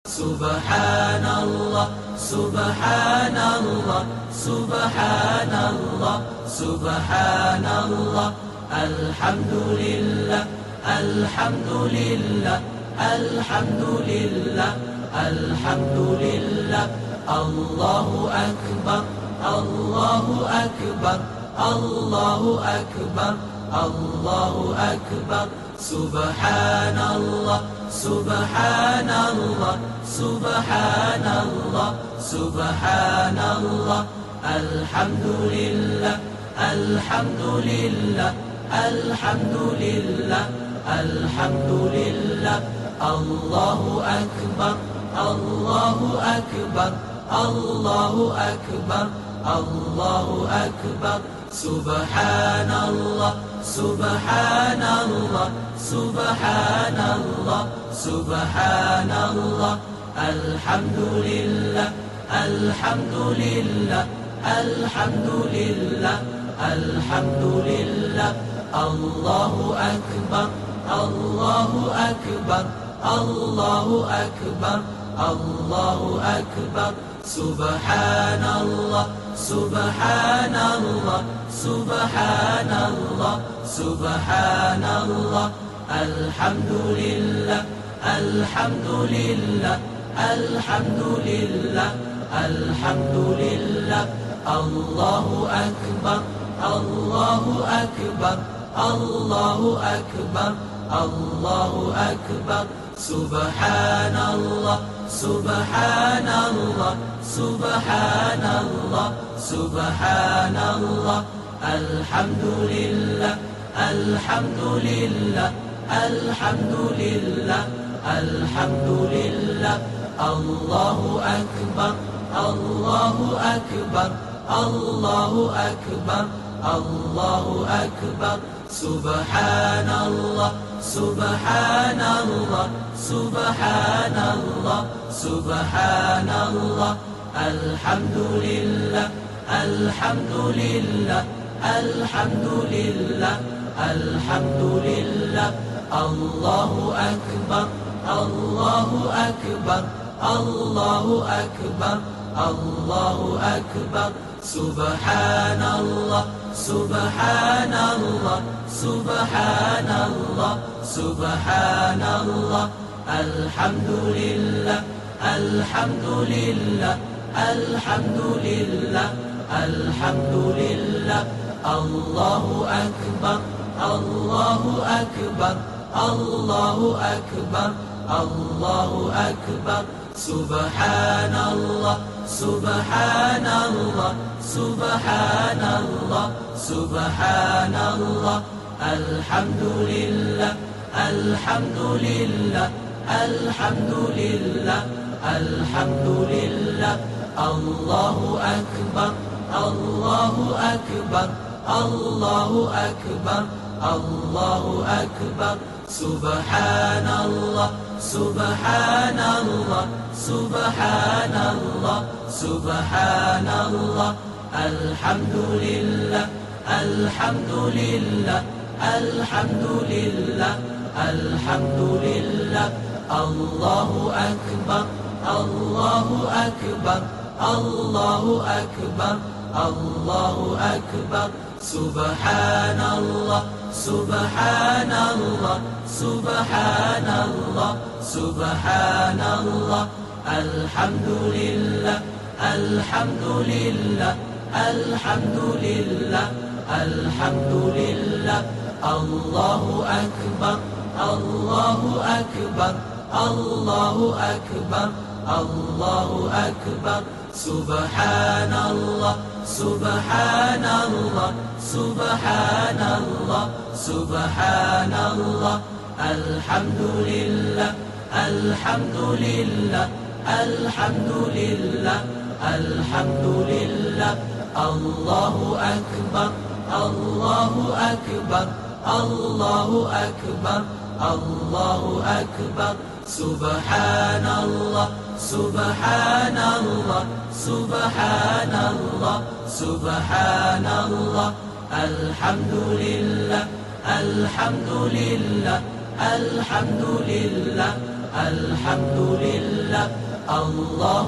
سبحان الله سبحان الله سبحان الله سبحان الله الحمد لله الحمد لله الحمد لله الحمد لله الله أكبر الله أكبر الله أكبر الله أكبر سبحان الله سبحان الله سبحان الله سبحان الله الحمد لله الحمد لله الحمد لله الحمد لله الله أكبر الله أكبر الله أكبر الله أكبر سبحان الله سبحان الله سبحان الله سبحان الله الحمد لله الحمد لله الحمد لله الحمد لله الله أكبر الله أكبر الله أكبر الله أكبر سبحان الله سبحان الله سبحان الله سبحان الله الحمد لله الحمد لله الحمد لله الحمد لله الله أكبر الله أكبر الله أكبر الله أكبر سبحان الله سبحان الله سبحان الله سبحان الله الحمد لله الحمد لله الحمد لله الحمد لله الله أكبر الله أكبر الله أكبر الله أكبر سبحان الله سبحان الله سبحان الله سبحان الله الحمد لله الحمد لله الحمد لله الحمد لله الله أكبر الله أكبر الله أكبر الله أكبر سبحان الله سبحان الله سبحان الله سبحان الله الحمد لله الحمد لله الحمد لله الحمد لله الله أكبر الله أكبر الله أكبر الله أكبر سبحان الله سبحان الله سبحان الله سبحان الله الحمد لله الحمد لله الحمد لله الحمد لله الله أكبر الله أكبر الله أكبر الله أكبر سبحان الله سبحان الله سبحان الله سبحان الله الحمد لله الحمد لله الحمد لله الحمد لله الله أكبر الله أكبر الله أكبر الله أكبر سبحان الله سبحان الله سبحان الله سبحان الله الحمد لله الحمد لله الحمد لله الحمد لله الله أكبر الله أكبر الله أكبر الله أكبر سبحان الله سبحان الله سبحان الله سبحان الله الحمد لله الحمد لله الحمد لله الحمد لله الله أكبر الله أكبر الله أكبر الله أكبر سبحان الله سبحان الله سبحان الله سبحان الله الحمد لله الحمد لله الحمد لله الحمد لله الله